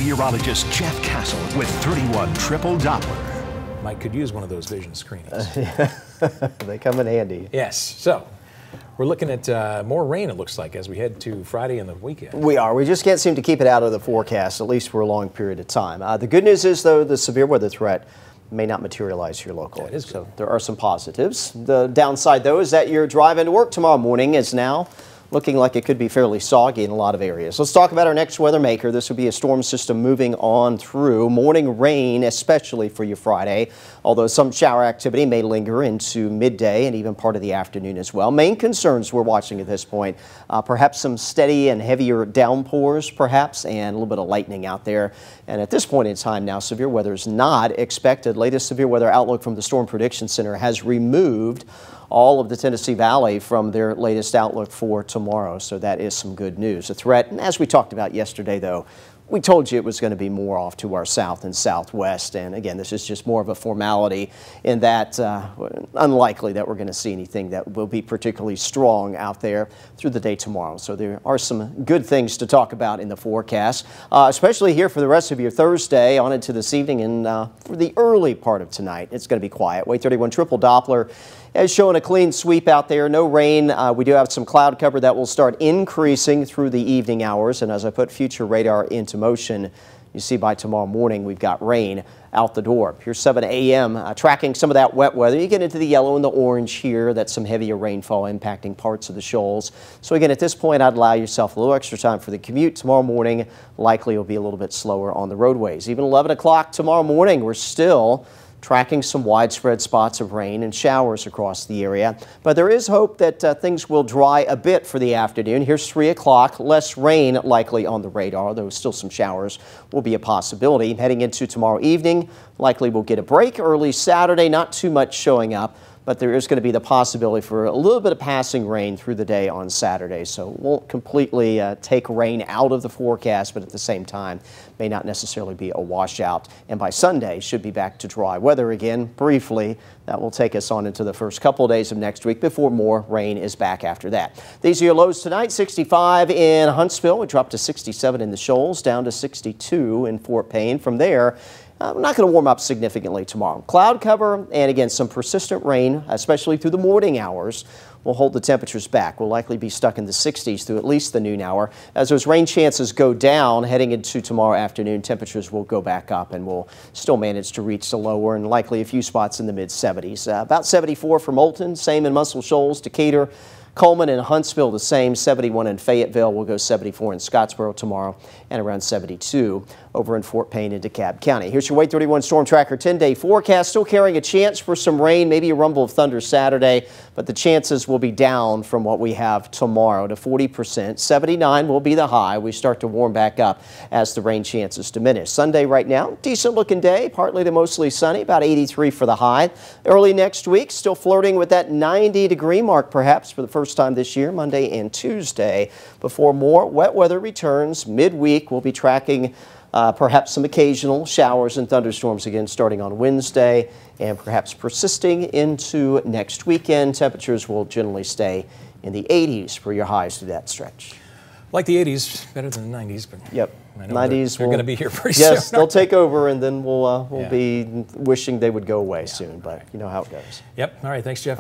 meteorologist Jeff Castle with 31 Triple Doppler. Mike could use one of those vision screenings. They come in handy. Yes. So we're looking at more rain, it looks like, as we head to Friday and the weekend. We are. We just can't seem to keep it out of the forecast, at least for a long period of time. The good news is, though, the severe weather threat may not materialize here locally. That is good. So there are some positives. The downside, though, is that your drive into work tomorrow morning is now looking like it could be fairly soggy in a lot of areas. Let's talk about our next weather maker. This will be a storm system moving on through. Morning rain, especially for you Friday, although some shower activity may linger into midday and even part of the afternoon as well. Main concerns we're watching at this point, perhaps some steady and heavier downpours, perhaps, and a little bit of lightning out there. And at this point in time now, severe weather is not expected. Latest severe weather outlook from the Storm Prediction Center has removed all of the Tennessee Valley from their latest outlook for tomorrow. So that is some good news. A threat, and as we talked about yesterday, though, we told you it was going to be more off to our south and southwest. And again, this is just more of a formality in that unlikely that we're going to see anything that will be particularly strong out there through the day tomorrow. So there are some good things to talk about in the forecast, especially here for the rest of your Thursday on into this evening and for the early part of tonight. It's going to be quiet. Wave 31 Triple Doppler is showing a clean sweep out there. No rain. We do have some cloud cover that will start increasing through the evening hours. And as I put future radar into motion, you see by tomorrow morning we've got rain out the door. Here's 7 a.m. Tracking some of that wet weather. You get into the yellow and the orange here. That's some heavier rainfall impacting parts of the shoals. So again, at this point, I'd allow yourself a little extra time for the commute. Tomorrow morning likely will be a little bit slower on the roadways. Even 11 o'clock tomorrow morning, we're still tracking some widespread spots of rain and showers across the area. But there is hope that things will dry a bit for the afternoon. Here's 3 o'clock. Less rain likely on the radar, though still some showers will be a possibility. Heading into tomorrow evening, likely we'll get a break. Early Saturday, not too much showing up, but there is going to be the possibility for a little bit of passing rain through the day on Saturday. So it won't completely take rain out of the forecast, but at the same time may not necessarily be a washout. And by Sunday, should be back to dry weather again briefly. That will take us on into the first couple of days of next week before more rain is back after that. These are your lows tonight. 65 in Huntsville. We dropped to 67 in the Shoals, down to 62 in Fort Payne. From there, we're not going to warm up significantly tomorrow. Cloud cover and, again, some persistent rain, especially through the morning hours, will hold the temperatures back. We'll likely be stuck in the 60s through at least the noon hour. As those rain chances go down, heading into tomorrow afternoon, temperatures will go back up and we'll still manage to reach the lower and likely a few spots in the mid-70s. About 74 for Moulton, same in Muscle Shoals, Decatur, Coleman and Huntsville the same, 71 in Fayetteville. We'll go 74 in Scottsboro tomorrow and around 72 over in Fort Payne and DeKalb County. Here's your Wave 31 Storm Tracker 10-day forecast. Still carrying a chance for some rain, maybe a rumble of thunder Saturday, but the chances will be down from what we have tomorrow to 40%. 79 will be the high. We start to warm back up as the rain chances diminish. Sunday right now, decent looking day, partly to mostly sunny, about 83 for the high. Early next week, still flirting with that 90-degree mark perhaps for the first time this year, Monday and Tuesday, before more wet weather returns. Midweek, we'll be tracking perhaps some occasional showers and thunderstorms again starting on Wednesday and perhaps persisting into next weekend. Temperatures will generally stay in the 80s for your highs through that stretch. Like the 80s, better than the 90s, but yep. I know 90s they're going to be here pretty soon. Yes, they'll take over, and then we'll be wishing they would go away soon, but you know how it goes. Yep. All right. Thanks, Jeff.